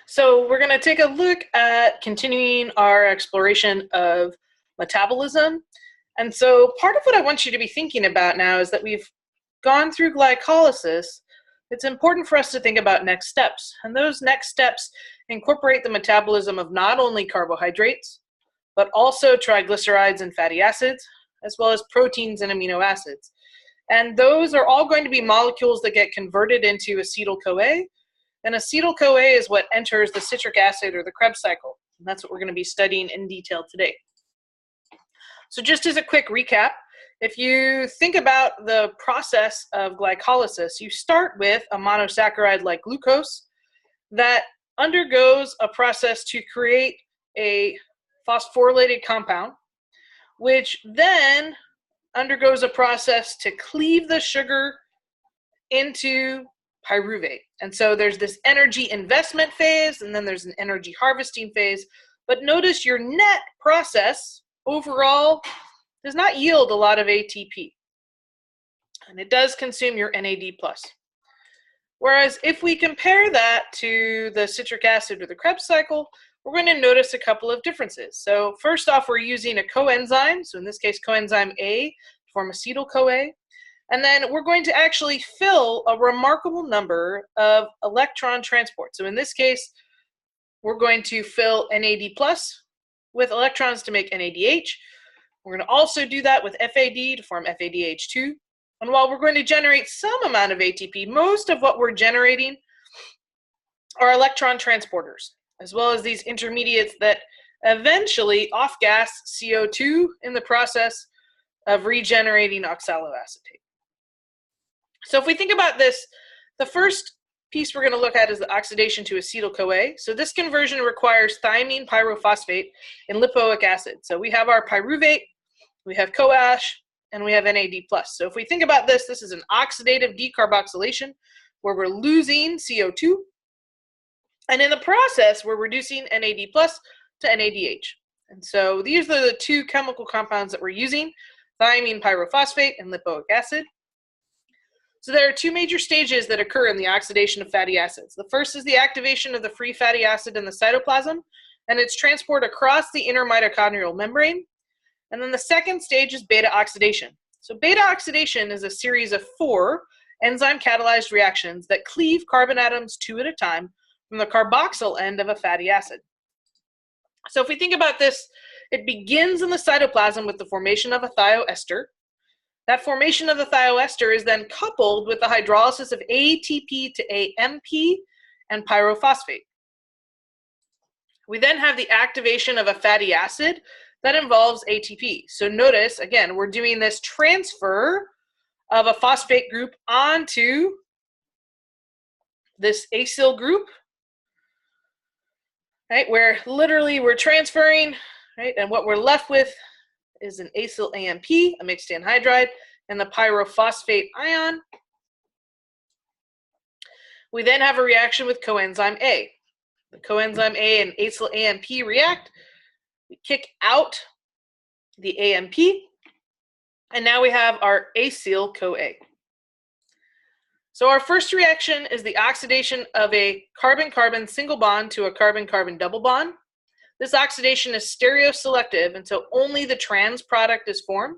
So we're going to take a look at continuing our exploration of metabolism. And so part of what I want you to be thinking about now is that we've gone through glycolysis. It's important for us to think about next steps. And those next steps incorporate the metabolism of not only carbohydrates, but also triglycerides and fatty acids, as well as proteins and amino acids. And those are all going to be molecules that get converted into acetyl-CoA. And acetyl-CoA is what enters the citric acid or the Krebs cycle. And that's what we're going to be studying in detail today. So just as a quick recap, if you think about the process of glycolysis, you start with a monosaccharide like glucose that undergoes a process to create a phosphorylated compound, which then undergoes a process to cleave the sugar into pyruvate. And so there's this energy investment phase, and then there's an energy harvesting phase. But notice your net process overall does not yield a lot of ATP. And it does consume your NAD+. Whereas if we compare that to the citric acid or the Krebs cycle, we're going to notice a couple of differences. So first off, we're using a coenzyme, so in this case coenzyme A, to form acetyl-CoA. And then we're going to actually fill a remarkable number of electron transport. So in this case, we're going to fill NAD+ with electrons to make NADH. We're going to also do that with FAD to form FADH2. And while we're going to generate some amount of ATP, most of what we're generating are electron transporters, as well as these intermediates that eventually off-gas CO2 in the process of regenerating oxaloacetate. So if we think about this, the first piece we're going to look at is the oxidation to acetyl-CoA. So this conversion requires thiamine pyrophosphate and lipoic acid. So we have our pyruvate, we have CoAsh, and we have NAD+. So if we think about this, this is an oxidative decarboxylation where we're losing CO2. And in the process, we're reducing NAD+ to NADH. And so these are the two chemical compounds that we're using, thiamine pyrophosphate and lipoic acid. So there are two major stages that occur in the oxidation of fatty acids. The first is the activation of the free fatty acid in the cytoplasm and its transport across the inner mitochondrial membrane. And then the second stage is beta-oxidation. So beta-oxidation is a series of 4 enzyme-catalyzed reactions that cleave carbon atoms 2 at a time from the carboxyl end of a fatty acid. So if we think about this, it begins in the cytoplasm with the formation of a thioester. That formation of the thioester is then coupled with the hydrolysis of ATP to AMP and pyrophosphate. We then have the activation of a fatty acid that involves ATP. So notice, again, we're doing this transfer of a phosphate group onto this acyl group, right, where literally we're transferring, right, and what we're left with is an acyl AMP, a mixed anhydride, and the pyrophosphate ion. We then have a reaction with coenzyme A. The coenzyme A and acyl AMP react. We kick out the AMP, and now we have our acyl-CoA. So our first reaction is the oxidation of a carbon-carbon single bond to a carbon-carbon double bond. This oxidation is stereoselective, and so only the trans product is formed.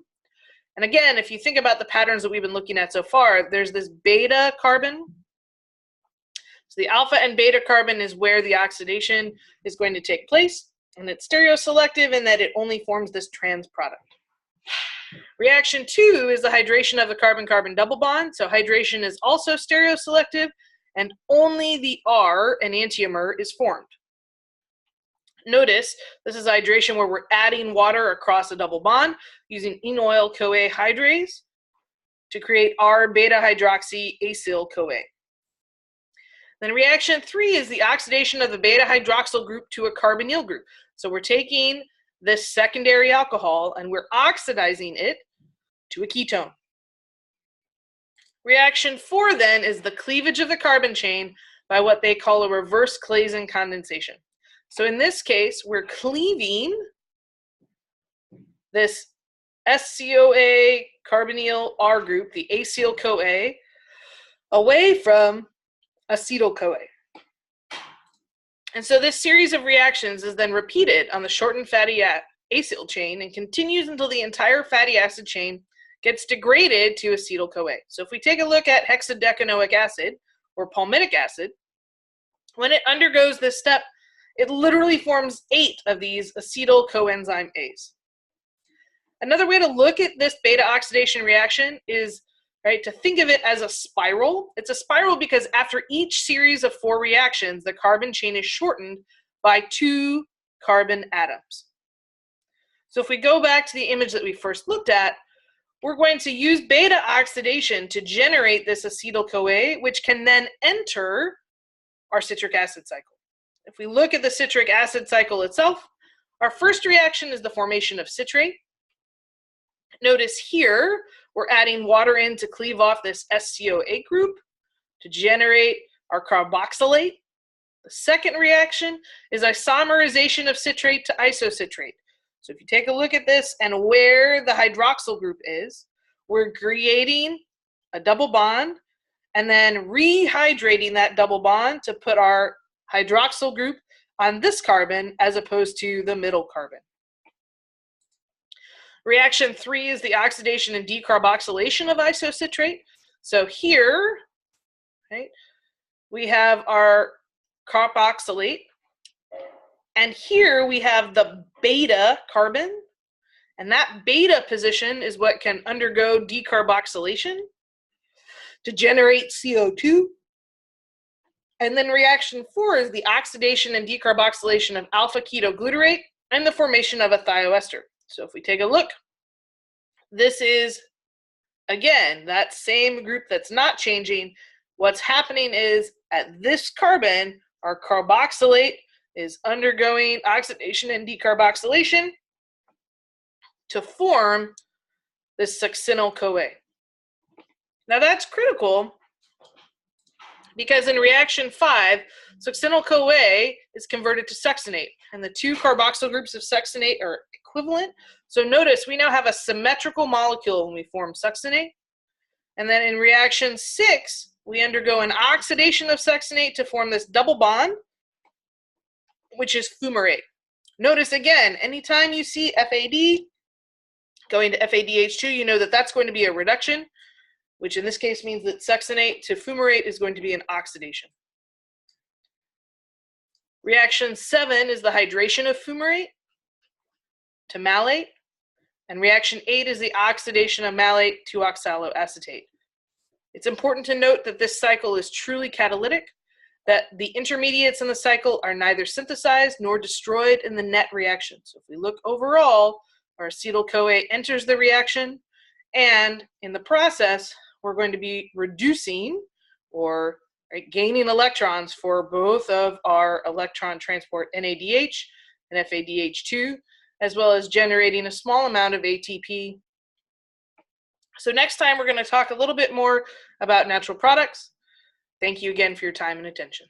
And again, if you think about the patterns that we've been looking at so far, there's this beta carbon. So the alpha and beta carbon is where the oxidation is going to take place, and it's stereoselective in that it only forms this trans product. Reaction 2 is the hydration of the carbon-carbon double bond. So hydration is also stereoselective, and only the R, an enantiomer, is formed. Notice this is hydration where we're adding water across a double bond using enoyl-CoA hydrase to create R-beta-hydroxy-acyl-CoA. Then reaction 3 is the oxidation of the beta-hydroxyl group to a carbonyl group. So we're taking this secondary alcohol and we're oxidizing it to a ketone. Reaction 4 then is the cleavage of the carbon chain by what they call a reverse Claisen condensation. So in this case, we're cleaving this SCOA carbonyl R group, the acyl-CoA, away from acetyl-CoA. And so this series of reactions is then repeated on the shortened fatty acyl chain and continues until the entire fatty acid chain gets degraded to acetyl-CoA. So if we take a look at hexadecanoic acid or palmitic acid, when it undergoes this step, it literally forms 8 of these acetyl coenzyme A's. Another way to look at this beta oxidation reaction is to think of it as a spiral. It's a spiral because after each series of 4 reactions, the carbon chain is shortened by 2 carbon atoms. So if we go back to the image that we first looked at, we're going to use beta oxidation to generate this acetyl-CoA, which can then enter our citric acid cycle. If we look at the citric acid cycle itself, our first reaction is the formation of citrate. Notice here, we're adding water in to cleave off this SCO8 group to generate our carboxylate. The second reaction is isomerization of citrate to isocitrate. So if you take a look at this and where the hydroxyl group is, we're creating a double bond and then rehydrating that double bond to put our hydroxyl group on this carbon as opposed to the middle carbon. Reaction 3 is the oxidation and decarboxylation of isocitrate. So here, we have our carboxylate, and here we have the beta carbon, and that beta position is what can undergo decarboxylation to generate CO2. And then reaction 4 is the oxidation and decarboxylation of alpha ketoglutarate and the formation of a thioester. So if we take a look, this is, again, that same group that's not changing. What's happening is at this carbon, our carboxylate is undergoing oxidation and decarboxylation to form this succinyl-CoA. Now that's critical because in reaction 5, succinyl-CoA is converted to succinate, and the 2 carboxyl groups of succinate are equivalent. So notice we now have a symmetrical molecule when we form succinate. And then in reaction 6, we undergo an oxidation of succinate to form this double bond, which is fumarate. Notice again, anytime you see FAD going to FADH2, you know that that's going to be a reduction, which in this case means that succinate to fumarate is going to be an oxidation. Reaction 7 is the hydration of fumarate to malate, and reaction 8 is the oxidation of malate to oxaloacetate. It's important to note that this cycle is truly catalytic, that the intermediates in the cycle are neither synthesized nor destroyed in the net reaction. So if we look overall, our acetyl-CoA enters the reaction, and in the process, we're going to be reducing or gaining electrons for both of our electron transport NADH and FADH2, as well as generating a small amount of ATP. So next time we're going to talk a little bit more about natural products. Thank you again for your time and attention.